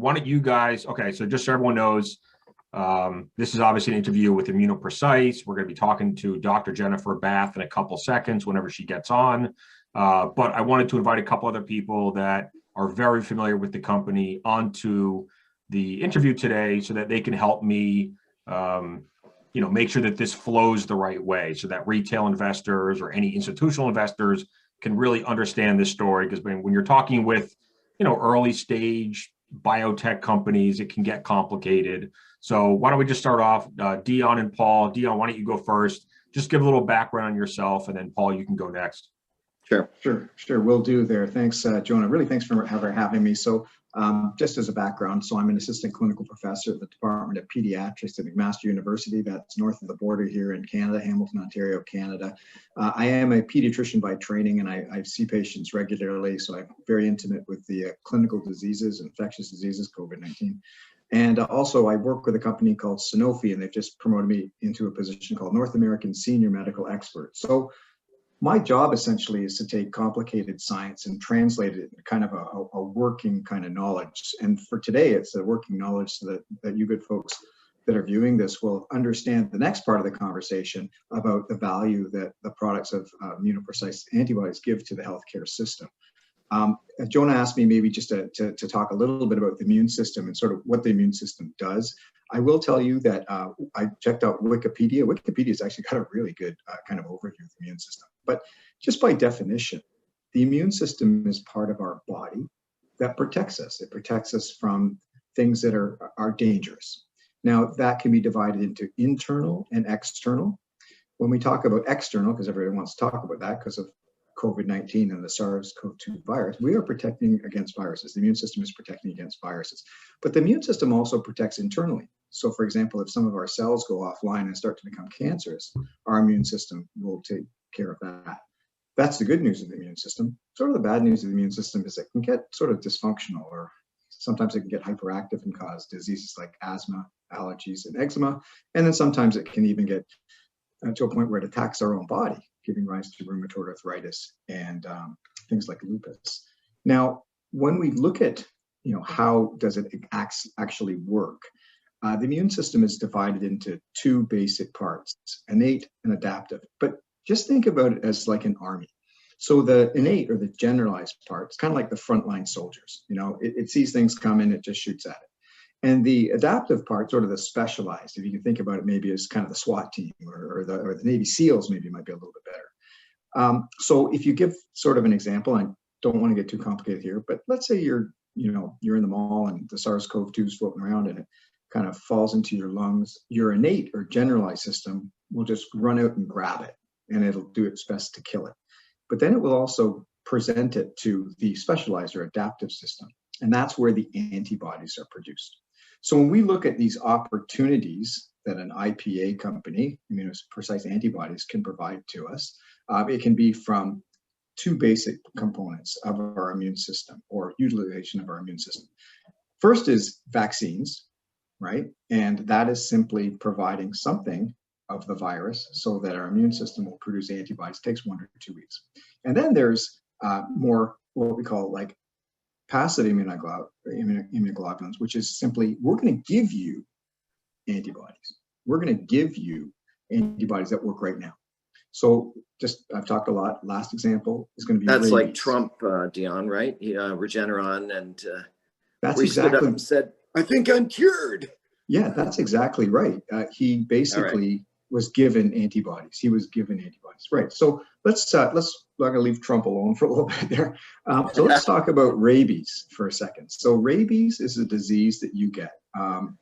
why don't you guys, okay, so just so everyone knows, this is obviously an interview with ImmunoPrecise. We're going to be talking to Dr. Jennifer Bath in a couple seconds whenever she gets on. But I wanted to invite a couple other people that are very familiar with the company onto the interview today so that they can help me, make sure that this flows the right way so that retail investors or any institutional investors can really understand this story. Because when you're talking with, early stage biotech companies, it can get complicated. So why don't we just start off, Dion and Paul. Dion, why don't you go first? Just give a little background on yourself, and then Paul, you can go next. Sure. Will do there. Thanks, Jonah. Really, thanks for having me. So just as a background, so I'm an assistant clinical professor at the Department of Pediatrics at McMaster University. That's north of the border here in Canada, Hamilton, Ontario, Canada. I am a pediatrician by training, and I see patients regularly. So I'm very intimate with the clinical diseases, infectious diseases, COVID-19. And also I work with a company called Sanofi, and they've just promoted me into a position called North American Senior Medical Expert. So my job essentially is to take complicated science and translate it into kind of a working kind of knowledge. And for today, it's a working knowledge so that you good folks that are viewing this will understand the next part of the conversation about the value that the products of ImmunoPrecise antibodies give to the healthcare system. Jonah asked me maybe just to talk a little bit about the immune system and sort of what the immune system does. I will tell you that I checked out Wikipedia. Wikipedia's actually got a really good kind of overview of the immune system. But just by definition, the immune system is part of our body that protects us. It protects us from things that are dangerous. Now, that can be divided into internal and external. When we talk about external, because everybody wants to talk about that because of COVID-19 and the SARS-CoV-2 virus, we are protecting against viruses. The immune system is protecting against viruses. But the immune system also protects internally. So for example, if some of our cells go offline and start to become cancerous, our immune system will take care of that. That's the good news of the immune system. Sort of the bad news of the immune system is it can get sort of dysfunctional, or sometimes it can get hyperactive and cause diseases like asthma, allergies, and eczema. And then sometimes it can even get to a point where it attacks our own body, giving rise to rheumatoid arthritis and things like lupus. Now, when we look at, how does it actually work, the immune system is divided into two basic parts, innate and adaptive. But just think about it as like an army. So the innate, or the generalized part, it's kind of like the frontline soldiers. It sees things coming, it just shoots at it. And the adaptive part, sort of the specialized, if you can think about it maybe as kind of the SWAT team or the Navy SEALs, maybe might be a little bit better. So if you give sort of an example, I don't want to get too complicated here, but let's say you're in the mall and the SARS-CoV-2 is floating around and it kind of falls into your lungs. Your innate or generalized system will just run out and grab it, and it'll do its best to kill it. But then it will also present it to the specialized or adaptive system, and that's where the antibodies are produced. So when we look at these opportunities that an IPA company, ImmunoPrecise antibodies, can provide to us, it can be from two basic components of our immune system, or utilization of our immune system. First is vaccines, right? And that is simply providing something of the virus so that our immune system will produce antibodies. It takes 1 to 2 weeks. And then there's more what we call like passive immunoglobulins, which is simply, we're going to give you antibodies. We're going to give you antibodies that work right now. So I've talked a lot. Last example is going to be That's rabies. like Trump, Dion, right? Regeneron, and that's he exactly stood up and said, "I think I'm cured." Yeah, that's exactly right. He basically was given antibodies. He was given antibodies, right? So let's I'm going to leave Trump alone for a little bit there. So let's talk about rabies for a second. So rabies is a disease that you get, from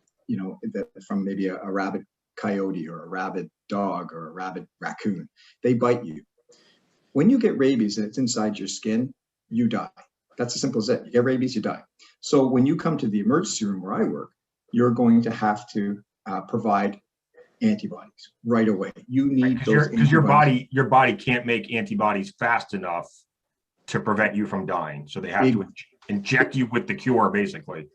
maybe a rabid coyote or a rabid dog or a rabid raccoon. They bite you. When you get rabies and it's inside your skin, you die. That's as simple as it. You get rabies, you die. So when you come to the emergency room where I work, you're going to have to provide antibodies right away. You need those because your body can't make antibodies fast enough to prevent you from dying. So they have to inject you with the cure, basically.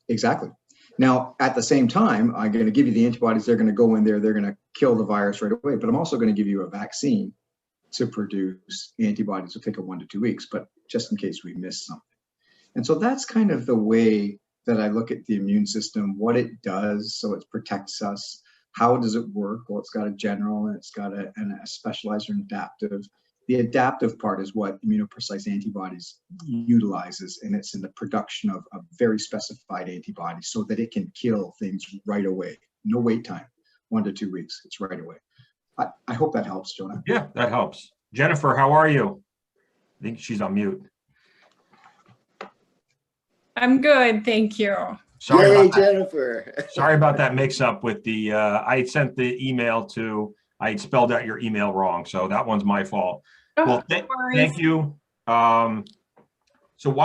Exactly. Now, at the same time, I'm going to give you the antibodies. They're going to go in there. They're going to kill the virus right away. But I'm also going to give you a vaccine to produce antibodies. It'll take 1 to 2 weeks, but just in case we miss something. And so that's kind of the way that I look at the immune system, what it does, so it protects us. How does it work? Well, it's got a general and it's got a specialized or adaptive. The adaptive part is what ImmunoPrecise antibodies utilizes, and it's in the production of a very specified antibody so that it can kill things right away. No wait time, 1 to 2 weeks. It's right away. I hope that helps, Jonah. Yeah, that helps. Jennifer, how are you? I think she's on mute. I'm good, thank you. Sorry Yay, about that. Jennifer. Sorry about that mix-up with the, I sent the email to, I had spelled out your email wrong, so that one's my fault. Oh, Well, no worries. thank you. So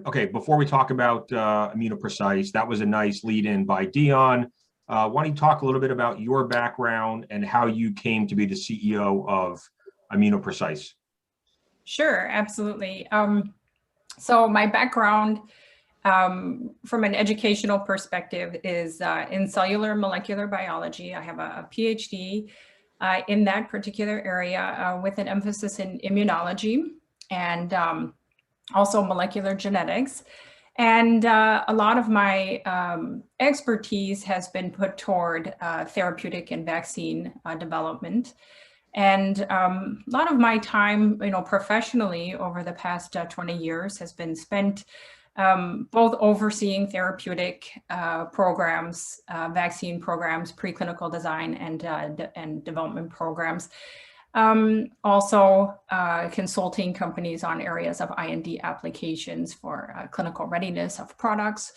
okay, before we talk about ImmunoPrecise, that was a nice lead-in by Dion. Why don't you talk a little bit about your background and how you came to be the CEO of ImmunoPrecise? Sure, absolutely. So my background from an educational perspective is in cellular molecular biology. I have a PhD in that particular area with an emphasis in immunology and also molecular genetics. And a lot of my expertise has been put toward therapeutic and vaccine development. And a lot of my time, professionally over the past 20 years has been spent both overseeing therapeutic programs, vaccine programs, preclinical design and development programs. Also consulting companies on areas of IND applications for clinical readiness of products.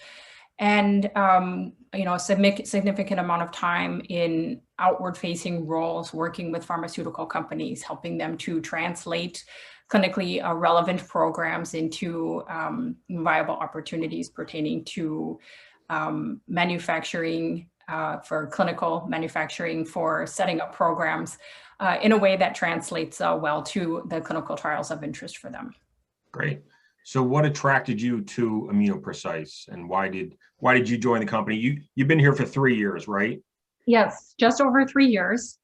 And, a significant amount of time in outward facing roles, working with pharmaceutical companies, helping them to translate clinically relevant programs into viable opportunities pertaining to manufacturing for clinical manufacturing, for setting up programs in a way that translates well to the clinical trials of interest for them. Great. So what attracted you to ImmunoPrecise, and why did you join the company? You've been here for 3 years, right? Yes, just over 3 years.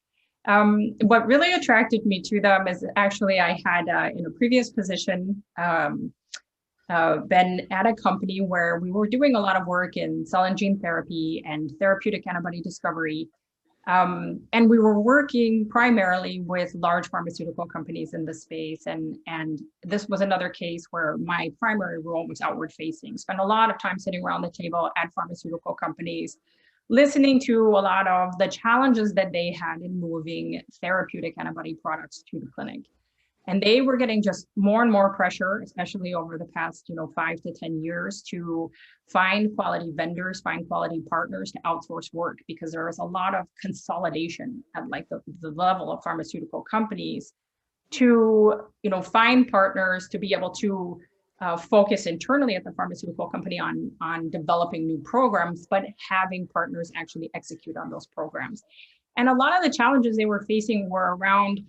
What really attracted me to them is actually I had in a previous position been at a company where we were doing a lot of work in cell and gene therapy and therapeutic antibody discovery. And we were working primarily with large pharmaceutical companies in the space. And this was another case where my primary role was outward facing. Spent a lot of time sitting around the table at pharmaceutical companies, listening to a lot of the challenges that they had in moving therapeutic antibody products to the clinic. And they were getting just more and more pressure, especially over the past 5 to 10 years, to find quality vendors, find quality partners to outsource work, because there was a lot of consolidation at like the level of pharmaceutical companies to find partners to be able to focus internally at the pharmaceutical company on developing new programs, but having partners actually execute on those programs. And a lot of the challenges they were facing were around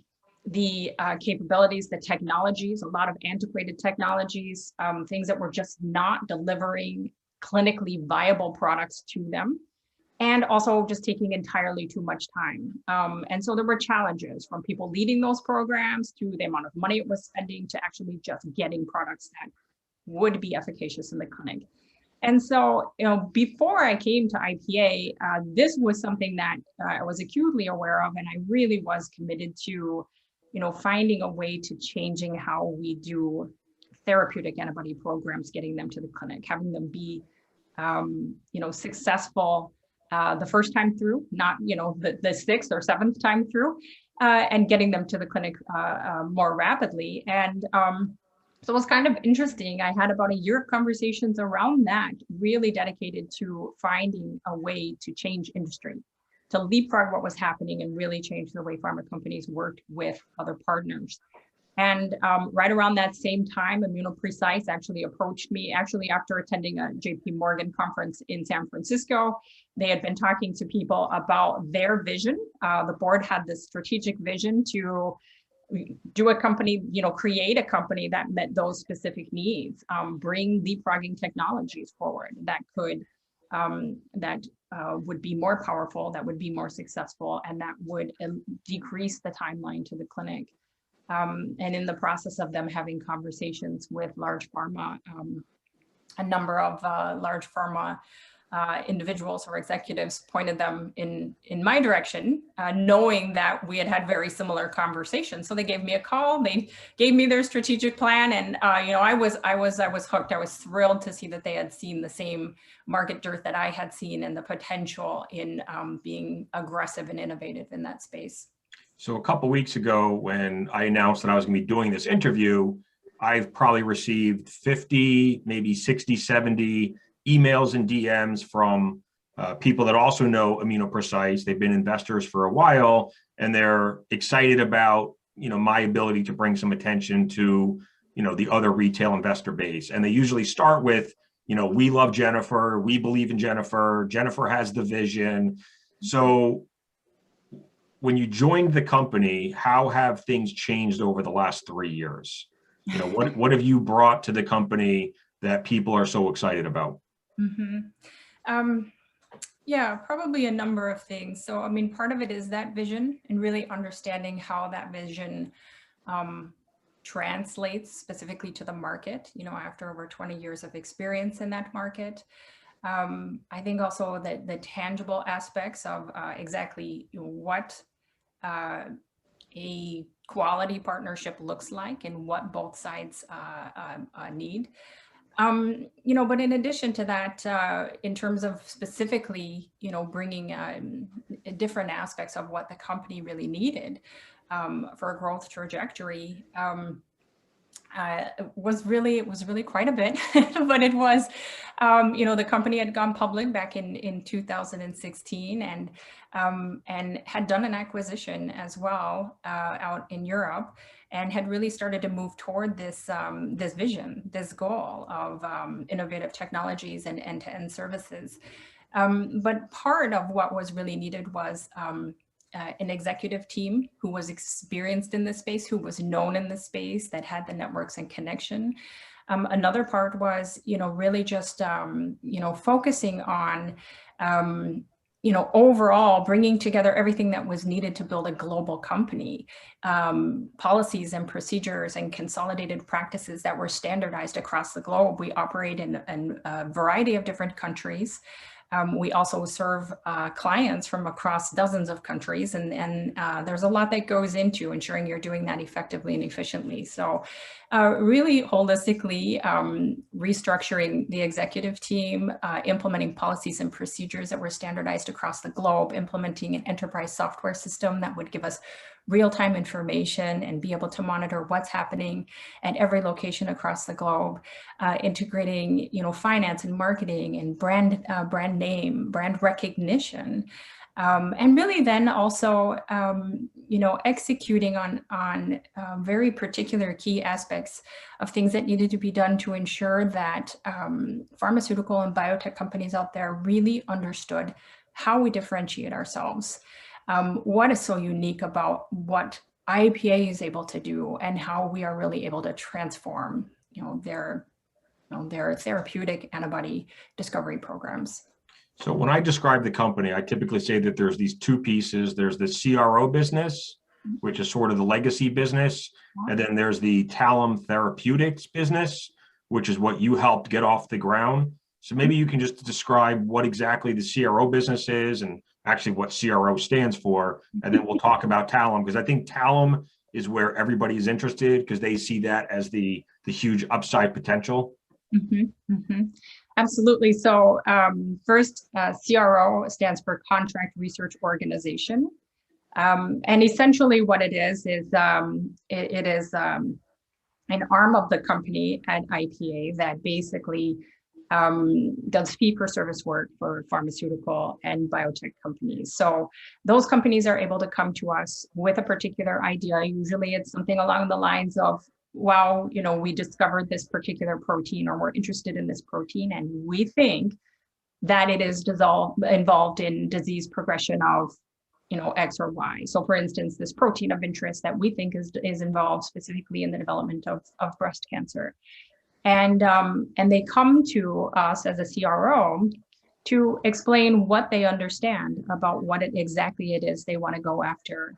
the capabilities, the technologies, a lot of antiquated technologies, things that were just not delivering clinically viable products to them, and also just taking entirely too much time. And so there were challenges from people leading those programs to the amount of money it was spending to actually just getting products that would be efficacious in the clinic. And so, before I came to IPA, this was something that I was acutely aware of, and I really was committed to finding a way to changing how we do therapeutic antibody programs, getting them to the clinic, having them be, successful the first time through, not, the sixth or seventh time through, and getting them to the clinic more rapidly. And so it was kind of interesting. I had about a year of conversations around that, really dedicated to finding a way to change industry, to leapfrog what was happening and really change the way pharma companies worked with other partners. And right around that same time, ImmunoPrecise actually approached me, after attending a JP Morgan conference in San Francisco. They had been talking to people about their vision. The board had this strategic vision to do a company, create a company that met those specific needs, bring leapfrogging technologies forward that could, would be more powerful, that would be more successful, and that would decrease the timeline to the clinic. And in the process of them having conversations with large pharma, a number of large pharma individuals or executives pointed them in my direction, knowing that we had had very similar conversations. So they gave me a call, they gave me their strategic plan, and I was hooked. I was thrilled to see that they had seen the same market dearth that I had seen and the potential in being aggressive and innovative in that space. So a couple of weeks ago, when I announced that I was going to be doing this interview, I've probably received 50, maybe 60, 70 emails and DMs from people that also know ImmunoPrecise. They've been investors for a while, and they're excited about, my ability to bring some attention to, the other retail investor base. And they usually start with, we love Jennifer, we believe in Jennifer, Jennifer has the vision. So when you joined the company, how have things changed over the last 3 years? What have you brought to the company that people are so excited about? Yeah, probably a number of things. So, part of it is that vision and really understanding how that vision translates specifically to the market, after over 20 years of experience in that market. I think also that the tangible aspects of exactly what a quality partnership looks like and what both sides need. But in addition to that, in terms of specifically, bringing different aspects of what the company really needed for a growth trajectory, it was really quite a bit. But it was, the company had gone public back in 2016 and had done an acquisition as well out in Europe, and had really started to move toward this this vision, this goal of innovative technologies and end-to-end services. But part of what was really needed was an executive team who was experienced in this space, who was known in this space, that had the networks and connection. Another part was, really just, focusing on, overall bringing together everything that was needed to build a global company, policies and procedures and consolidated practices that were standardized across the globe. We operate in a variety of different countries. We also serve clients from across dozens of countries, and there's a lot that goes into ensuring you're doing that effectively and efficiently. So really holistically restructuring the executive team, implementing policies and procedures that were standardized across the globe, implementing an enterprise software system that would give us real-time information and be able to monitor what's happening at every location across the globe, integrating, finance and marketing and brand name, brand recognition, and really then also, executing on very particular key aspects of things that needed to be done to ensure that pharmaceutical and biotech companies out there really understood how we differentiate ourselves. What is so unique about what IPA is able to do, and how we are really able to transform, their therapeutic antibody discovery programs. So when I describe the company, I typically say that there's these two pieces. There's the CRO business, which is sort of the legacy business. And then there's the Talum Therapeutics business, which is what you helped get off the ground. So maybe you can just describe what exactly the CRO business is, and actually what CRO stands for. And then we'll talk about Talum, because I think Talum is where everybody is interested, because they see that as the huge upside potential. Absolutely. So first, CRO stands for Contract Research Organization. And essentially what it is it is an arm of the company at IPA that basically does fee-for-service work for pharmaceutical and biotech companies. So those companies are able to come to us with a particular idea. Usually it's something along the lines of, wow, we discovered this particular protein, or we're interested in this protein, and we think that it is involved in disease progression of, X or Y. So for instance, this protein of interest that we think is involved specifically in the development of breast cancer. And they come to us as a CRO to explain what they understand about what exactly it is they want to go after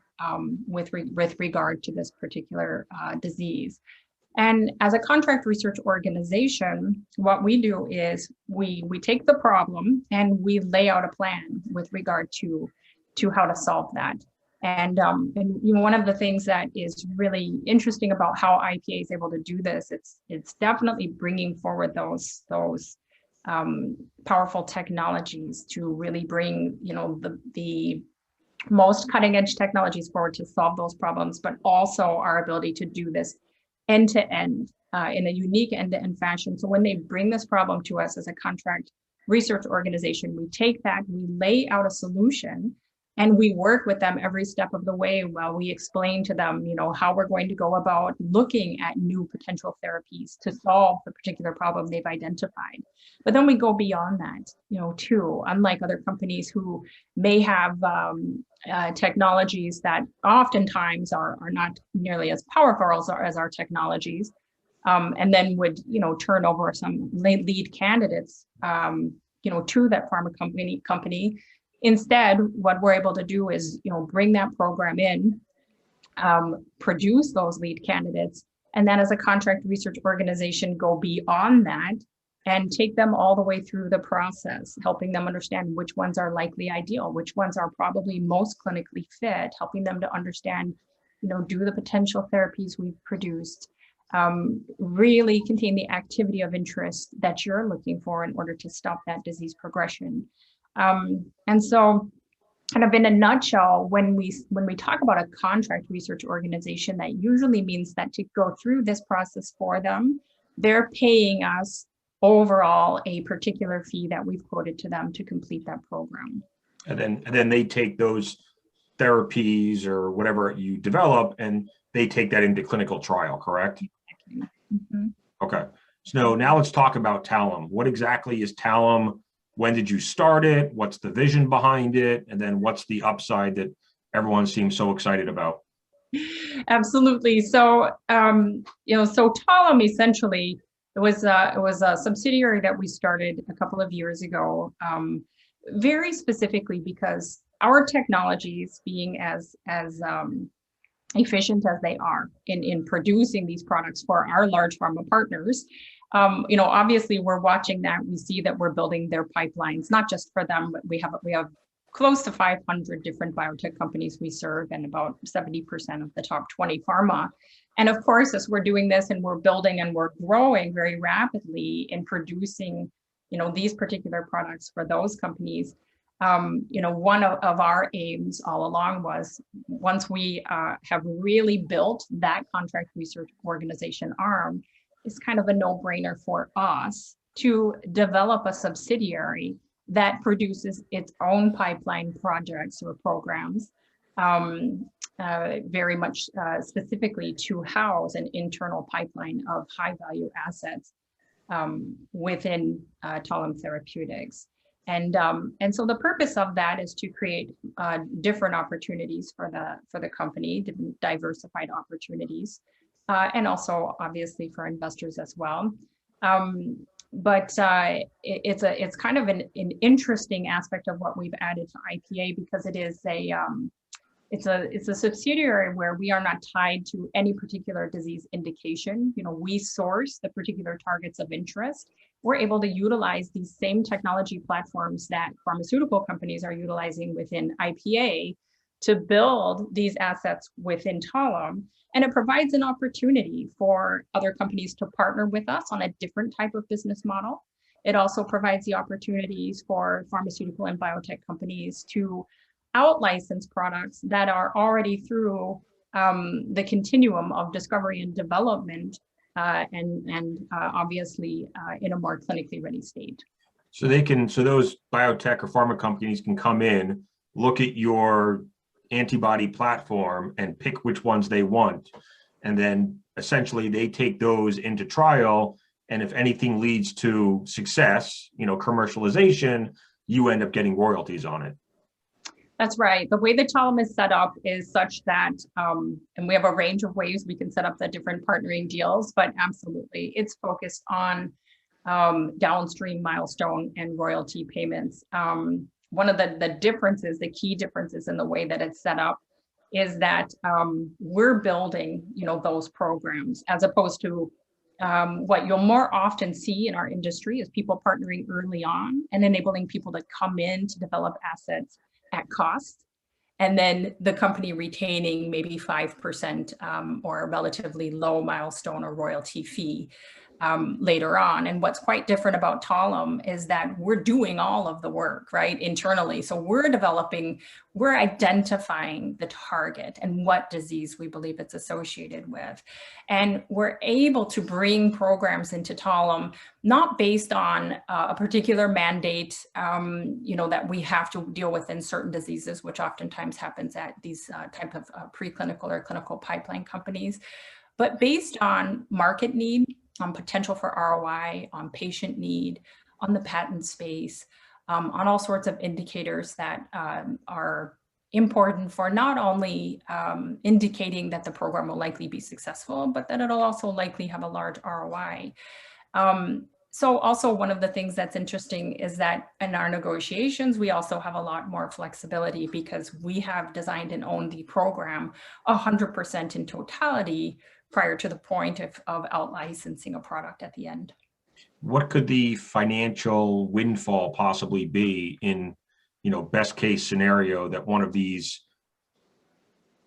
with regard to this particular disease. And as a contract research organization, what we do is we take the problem and we lay out a plan with regard to how to solve that. And one of the things that is really interesting about how IPA is able to do this, it's definitely bringing forward those powerful technologies to really bring the most cutting edge technologies forward to solve those problems, but also our ability to do this end to end in a unique end to end fashion. So when they bring this problem to us as a contract research organization, we take that, we lay out a solution, and we work with them every step of the way while we explain to them, how we're going to go about looking at new potential therapies to solve the particular problem they've identified. But then we go beyond that, too, unlike other companies who may have technologies that oftentimes are not nearly as powerful as our technologies, and then would, turn over some lead candidates, to that pharma company. Instead, what we're able to do is, bring that program in, produce those lead candidates, and then as a contract research organization, go beyond that and take them all the way through the process, helping them understand which ones are likely ideal, which ones are probably most clinically fit, helping them to understand, do the potential therapies we've produced really contain the activity of interest that you're looking for in order to stop that disease progression. And so kind of in a nutshell, when we talk about a contract research organization, that usually means that to go through this process for them, they're paying us overall a particular fee that we've quoted to them to complete that program. And then they take those therapies or whatever you develop and they take that into clinical trial, correct? Mm-hmm. Okay. So now let's talk about Talum. What exactly is Talum? When did you start it? What's the vision behind it? And then what's the upside that everyone seems so excited about? Absolutely. So, so Talum essentially, it was a subsidiary that we started a couple of years ago, very specifically because our technologies, being as efficient as they are in producing these products for our large pharma partners, obviously we're watching that. We see that we're building their pipelines, not just for them, but we have close to 500 different biotech companies we serve and about 70% of the top 20 pharma. And of course, as we're doing this and we're building and we're growing very rapidly in producing, these particular products for those companies, one of our aims all along was once we have really built that contract research organization arm, it's kind of a no-brainer for us to develop a subsidiary that produces its own pipeline projects or programs, very much specifically to house an internal pipeline of high-value assets within Talum Therapeutics. And so the purpose of that is to create different opportunities for the company, different diversified opportunities, and also obviously for investors as well. But it's kind of an interesting aspect of what we've added to IPA because it is it's a subsidiary where we are not tied to any particular disease indication. We source the particular targets of interest. We're able to utilize these same technology platforms that pharmaceutical companies are utilizing within IPA to build these assets within Talum. And it provides an opportunity for other companies to partner with us on a different type of business model. It also provides the opportunities for pharmaceutical and biotech companies to out-license products that are already through the continuum of discovery and development, and obviously in a more clinically ready state. So those biotech or pharma companies can come in, look at your antibody platform and pick which ones they want. And then essentially they take those into trial. And if anything leads to success, commercialization, you end up getting royalties on it. That's right. The way the Talum is set up is such that, and we have a range of ways we can set up the different partnering deals, but absolutely it's focused on downstream milestone and royalty payments. One of the differences, the key differences in the way that it's set up is that we're building, those programs, as opposed to what you'll more often see in our industry is people partnering early on and enabling people to come in to develop assets at cost, and then the company retaining maybe 5% or a relatively low milestone or royalty fee later on. And what's quite different about Talum is that we're doing all of the work, right, internally. So we're identifying the target and what disease we believe it's associated with. And we're able to bring programs into Talum, not based on a particular mandate, that we have to deal with in certain diseases, which oftentimes happens at these type of preclinical or clinical pipeline companies, but based on market need, on potential for ROI, on patient need, on the patent space, on all sorts of indicators that are important for not only indicating that the program will likely be successful, but that it'll also likely have a large ROI. So also one of the things that's interesting is that in our negotiations, we also have a lot more flexibility because we have designed and owned the program 100% in totality prior to the point of out-licensing a product at the end. What could the financial windfall possibly be in, best case scenario that one of these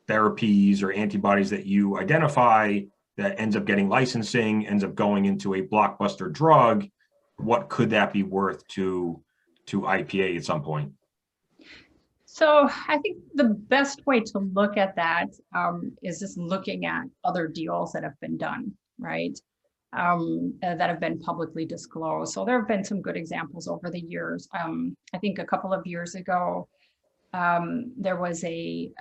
therapies or antibodies that you identify that ends up getting licensing, ends up going into a blockbuster drug? What could that be worth to IPA at some point? So I think the best way to look at that is just looking at other deals that have been done, right? That have been publicly disclosed. So there have been some good examples over the years. I think a couple of years ago, there was a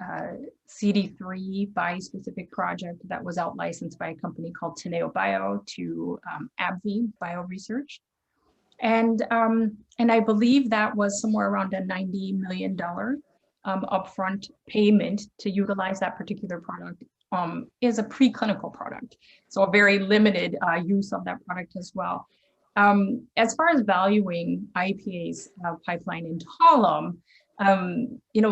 CD3 bispecific project that was out licensed by a company called Teneo Bio to AbbVie Bioresearch. And I believe that was somewhere around a $90 million upfront payment to utilize that particular product is a preclinical product. So a very limited use of that product as well. As far as valuing IPA's pipeline in Talum,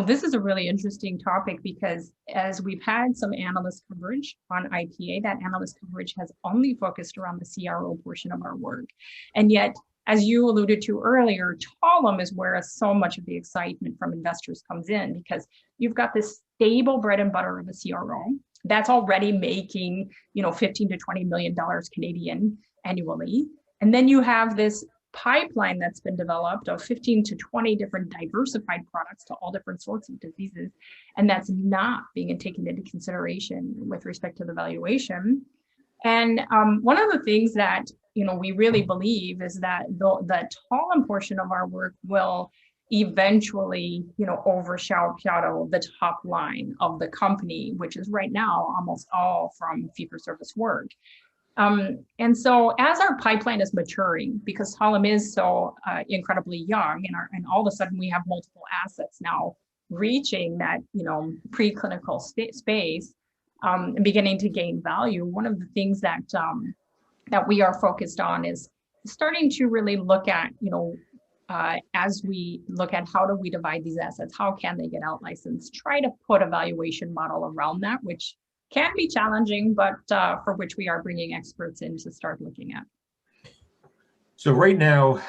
this is a really interesting topic because as we've had some analyst coverage on IPA, that analyst coverage has only focused around the CRO portion of our work. And yet, as you alluded to earlier, Talum is where so much of the excitement from investors comes in because you've got this stable bread and butter of a CRO that's already making, $15 to $20 million Canadian annually. And then you have this pipeline that's been developed of 15 to 20 different diversified products to all different sorts of diseases. And that's not being taken into consideration with respect to the valuation. And one of the things that, we really believe is that the Talum portion of our work will eventually, overshadow the top line of the company, which is right now almost all from fee-for-service work. And so as our pipeline is maturing, because Talum is so incredibly young and all of a sudden we have multiple assets now reaching that, preclinical space and beginning to gain value, one of the things that we are focused on is starting to really look at, as we look at how do we divide these assets, how can they get out licensed, try to put a valuation model around that, which can be challenging, but for which we are bringing experts in to start looking at. So right now,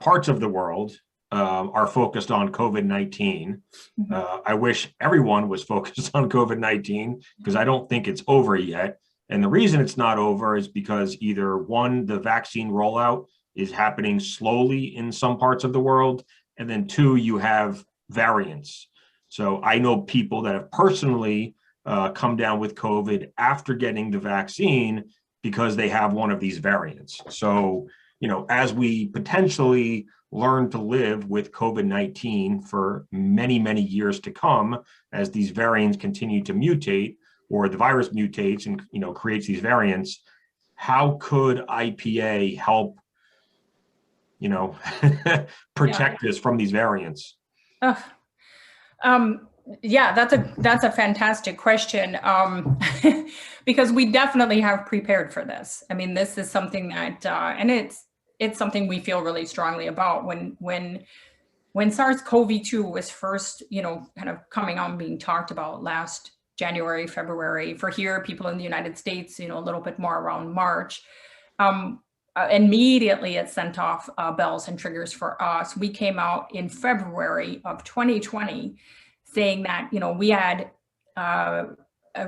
parts of the world are focused on COVID-19. Mm-hmm. I wish everyone was focused on COVID-19 because I don't think it's over yet. And the reason it's not over is because either one, the vaccine rollout is happening slowly in some parts of the world, and then two, you have variants. So I know people that have personally come down with COVID after getting the vaccine because they have one of these variants. So, as we potentially learn to live with COVID-19 for many, many years to come, as these variants continue to mutate or the virus mutates and, creates these variants, how could IPA help, protect us from these variants? Yeah, that's a fantastic question because we definitely have prepared for this. I mean, this is something that, and it's something we feel really strongly about when when SARS-CoV-2 was first, kind of coming on, being talked about last January, February, for here, people in the United States, a little bit more around March, immediately it sent off bells and triggers for us. We came out in February of 2020 saying that, we had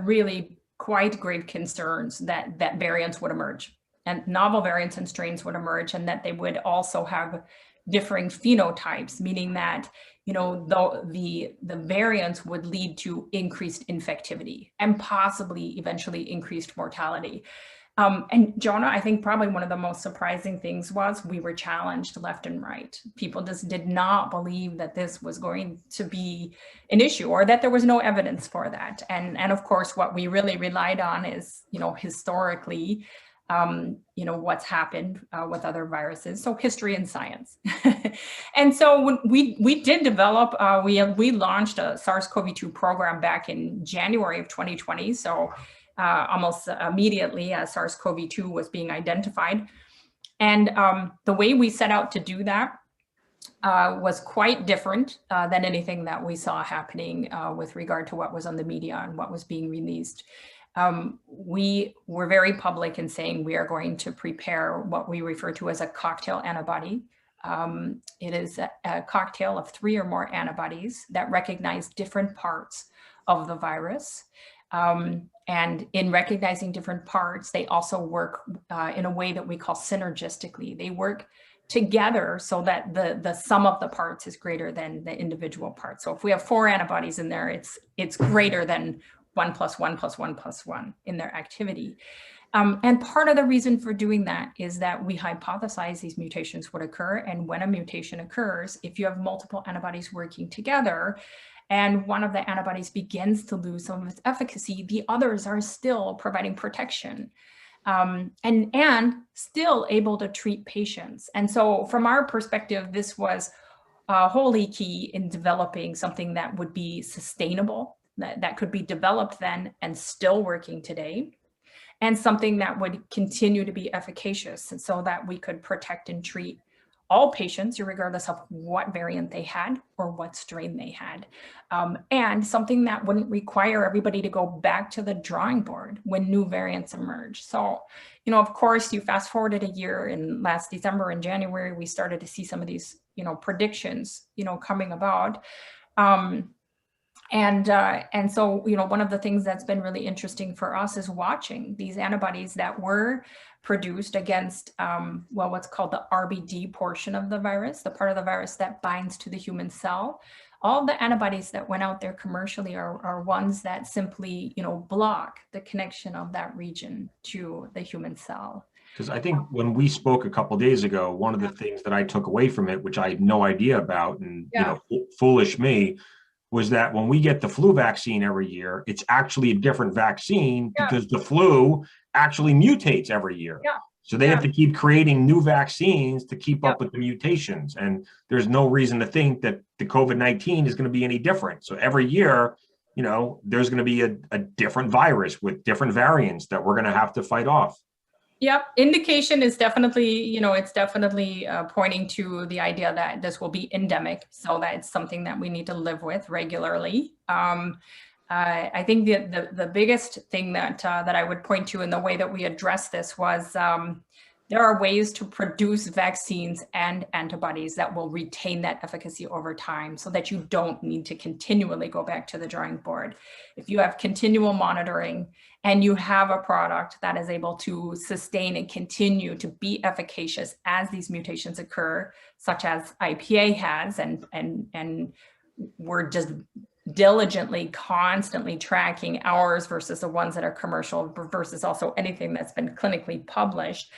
really quite grave concerns that variants would emerge, and novel variants and strains would emerge, and that they would also have differing phenotypes, meaning that, the variants would lead to increased infectivity and possibly eventually increased mortality. And Jonah, I think probably one of the most surprising things was we were challenged left and right. People just did not believe that this was going to be an issue, or that there was no evidence for that. And of course, what we really relied on is, historically, what's happened with other viruses. So history and science. And so when we did develop, we launched a SARS-CoV-2 program back in January of 2020. So almost immediately as SARS-CoV-2 was being identified. And the way we set out to do that was quite different than anything that we saw happening with regard to what was on the media and what was being released. We were very public in saying we are going to prepare what we refer to as a cocktail antibody. It is a cocktail of 3 or more antibodies that recognize different parts of the virus. And in recognizing different parts, they also work in a way that we call synergistically. They work together so that the sum of the parts is greater than the individual parts. So if we have 4 antibodies in there, it's greater than 1 + 1 + 1 + 1 in their activity. And part of the reason for doing that is that we hypothesize these mutations would occur. And when a mutation occurs, if you have multiple antibodies working together, and one of the antibodies begins to lose some of its efficacy, the others are still providing protection and still able to treat patients. And so from our perspective, this was wholly key in developing something that would be sustainable, that could be developed then and still working today, and something that would continue to be efficacious, and so that we could protect and treat all patients, regardless of what variant they had or what strain they had, and something that wouldn't require everybody to go back to the drawing board when new variants emerge. So, of course, you fast forwarded a year, in last December and January, we started to see some of these, predictions, coming about. And so, one of the things that's been really interesting for us is watching these antibodies that were produced against, what's called the RBD portion of the virus, the part of the virus that binds to the human cell. All the antibodies that went out there commercially are ones that simply, block the connection of that region to the human cell. Because I think when we spoke a couple of days ago, one of the things that I took away from it, which I had no idea about, and foolish me, was that when we get the flu vaccine every year, it's actually a different vaccine because the flu actually mutates every year. So they have to keep creating new vaccines to keep up with the mutations. And there's no reason to think that the COVID-19 is going to be any different. So every year, there's going to be a different virus with different variants that we're going to have to fight off. Yep, indication is definitely, it's definitely pointing to the idea that this will be endemic, so that it's something that we need to live with regularly. I think the biggest thing that I would point to in the way that we address this was there are ways to produce vaccines and antibodies that will retain that efficacy over time, so that you don't need to continually go back to the drawing board. If you have continual monitoring and you have a product that is able to sustain and continue to be efficacious as these mutations occur, such as IPA has, and we're just diligently, constantly tracking ours versus the ones that are commercial versus also anything that's been clinically published,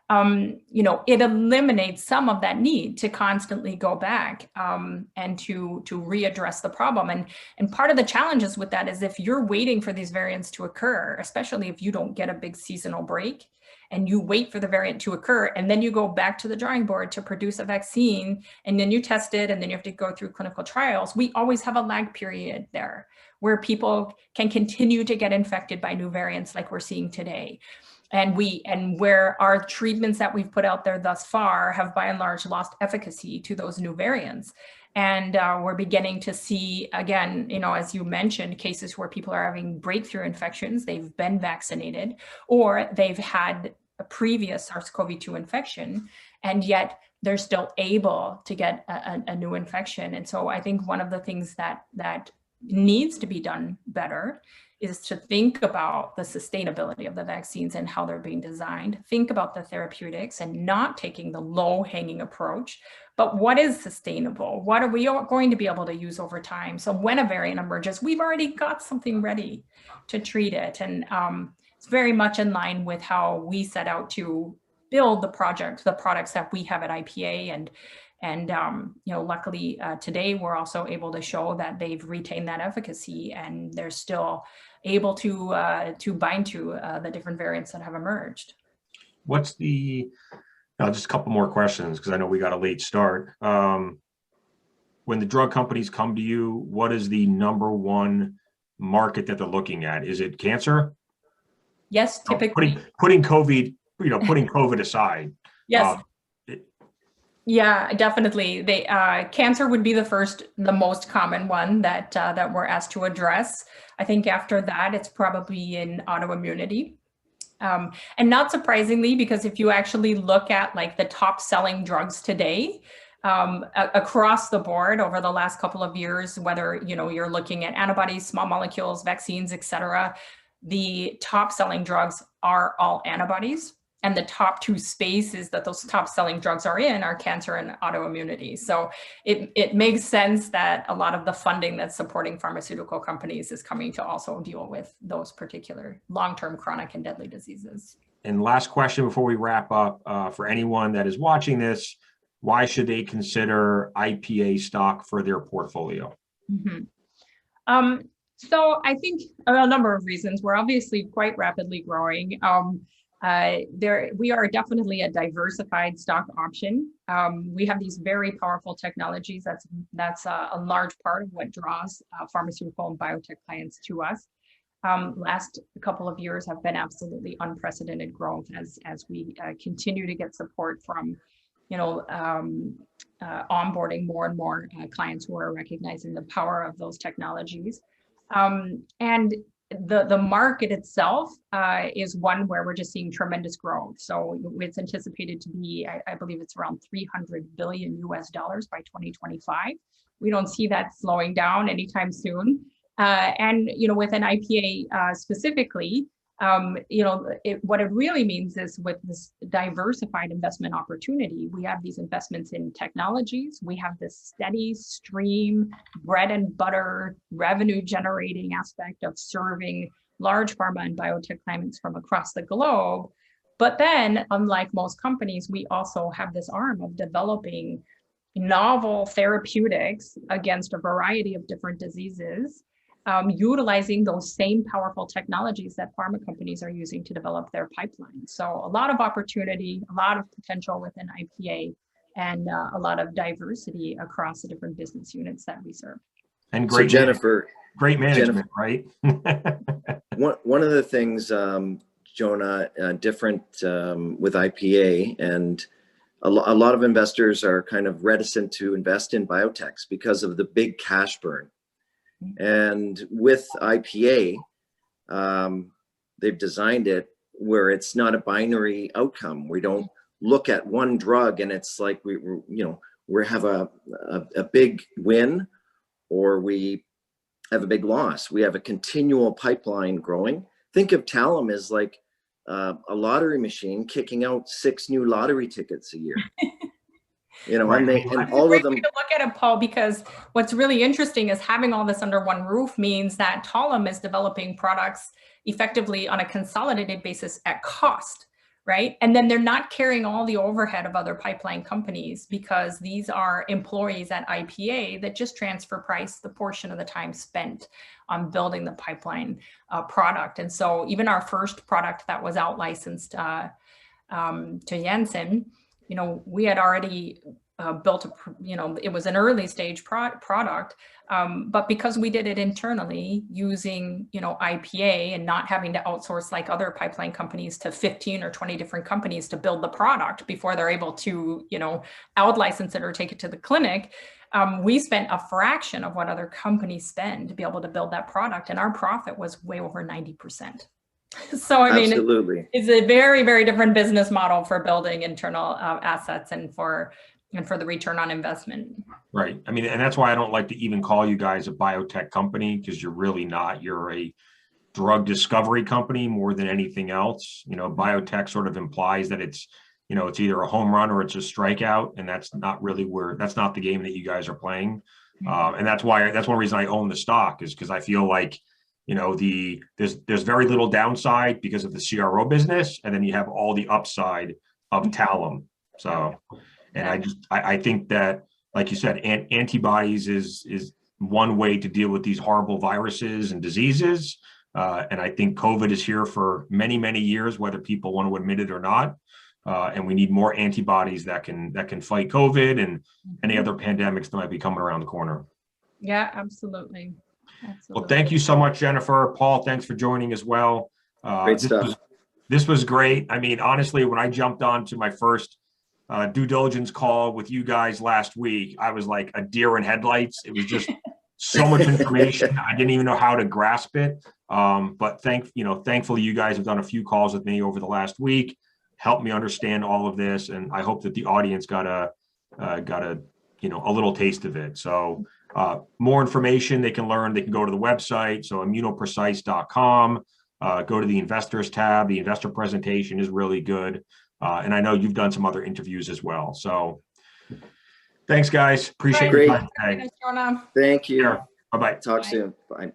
it eliminates some of that need to constantly go back and to readdress the problem. And part of the challenges with that is if you're waiting for these variants to occur, especially if you don't get a big seasonal break and you wait for the variant to occur, and then you go back to the drawing board to produce a vaccine, and then you test it, and then you have to go through clinical trials, we always have a lag period there where people can continue to get infected by new variants like we're seeing today. And where our treatments that we've put out there thus far have by and large lost efficacy to those new variants. And we're beginning to see, again, as you mentioned, cases where people are having breakthrough infections, they've been vaccinated, or they've had a previous SARS-CoV-2 infection, and yet they're still able to get a new infection. And so I think one of the things that needs to be done better is to think about the sustainability of the vaccines and how they're being designed, think about the therapeutics and not taking the low-hanging approach, but what is sustainable? What are we going to be able to use over time? So when a variant emerges, we've already got something ready to treat it. And it's very much in line with how we set out to build the products that we have at IPA. And luckily today we're also able to show that they've retained that efficacy and they're still able to bind to the different variants that have emerged. What's just a couple more questions because I know we got a late start. When the drug companies come to you, what is the #1 market that they're looking at? Is it cancer? Yes, typically. Putting COVID aside. Yes. Yeah, definitely. Cancer would be the most common one that we're asked to address. I think after that, it's probably in autoimmunity. And not surprisingly, because if you actually look at like the top selling drugs today, across the board over the last couple of years, whether you're looking at antibodies, small molecules, vaccines, et cetera, the top selling drugs are all antibodies. And the top 2 spaces that those top selling drugs are in are cancer and autoimmunity. So it makes sense that a lot of the funding that's supporting pharmaceutical companies is coming to also deal with those particular long-term chronic and deadly diseases. And last question before we wrap up, for anyone that is watching this, why should they consider IPA stock for their portfolio? Mm-hmm. So I think a number of reasons. We're obviously quite rapidly growing. We are definitely a diversified stock option. We have these very powerful technologies. That's a large part of what draws pharmaceutical and biotech clients to us. Last couple of years have been absolutely unprecedented growth as we continue to get support from, onboarding more and more clients who are recognizing the power of those technologies. And the market itself is one where we're just seeing tremendous growth. So it's anticipated to be, I believe it's around $300 billion by 2025. We don't see that slowing down anytime soon. And within IPA specifically, what it really means is with this diversified investment opportunity, we have these investments in technologies. We have this steady stream, bread and butter, revenue generating aspect of serving large pharma and biotech clients from across the globe. But then, unlike most companies, we also have this arm of developing novel therapeutics against a variety of different diseases, utilizing those same powerful technologies that pharma companies are using to develop their pipeline. So a lot of opportunity, a lot of potential within IPA, and a lot of diversity across the different business units that we serve. And great, so Jennifer, great management, right? one of the things, Jonah, different with IPA, and a lot of investors are kind of reticent to invest in biotechs because of the big cash burn. And with IPA, they've designed it where it's not a binary outcome. We don't look at one drug and it's like we have a big win or we have a big loss. We have a continual pipeline growing. Think of Talum as like a lottery machine kicking out 6 new lottery tickets a year. Right. And all of them. To look at it, Paul, because what's really interesting is having all this under one roof means that Talum is developing products effectively on a consolidated basis at cost, right? And then they're not carrying all the overhead of other pipeline companies because these are employees at IPA that just transfer price the portion of the time spent on building the pipeline product. And so even our first product that was out licensed to Janssen, we had already built it was an early stage product, but because we did it internally using, IPA and not having to outsource like other pipeline companies to 15 or 20 different companies to build the product before they're able to, out license it or take it to the clinic, we spent a fraction of what other companies spend to be able to build that product, and our profit was way over 90%. So I mean, absolutely, it's a very, very different business model for building internal assets and for the return on investment. Right. I mean, and that's why I don't like to even call you guys a biotech company, because you're really not. You're a drug discovery company more than anything else. Biotech sort of implies that it's either a home run or it's a strikeout, and that's not the game that you guys are playing. And that's one reason I own the stock, is because I feel like, there's very little downside because of the CRO business, and then you have all the upside of Talum. So, and I think that, like you said, antibodies is one way to deal with these horrible viruses and diseases. And I think COVID is here for many, many years, whether people want to admit it or not. And we need more antibodies that can fight COVID and any other pandemics that might be coming around the corner. Yeah, absolutely. Well, thank you so much, Jennifer. Paul, thanks for joining as well. Great stuff. This was great. I mean, honestly, when I jumped on to my first due diligence call with you guys last week, I was like a deer in headlights. It was just so much information. I didn't even know how to grasp it. But thankfully, you guys have done a few calls with me over the last week, helped me understand all of this, and I hope that the audience got a little taste of it. So more information they can go to the website. So ImmunoPrecise.com, go to the investors tab. The investor presentation is really good. And I know you've done some other interviews as well. So thanks, guys. Appreciate your time today. Thank you. Bye-bye. Talk soon. Bye.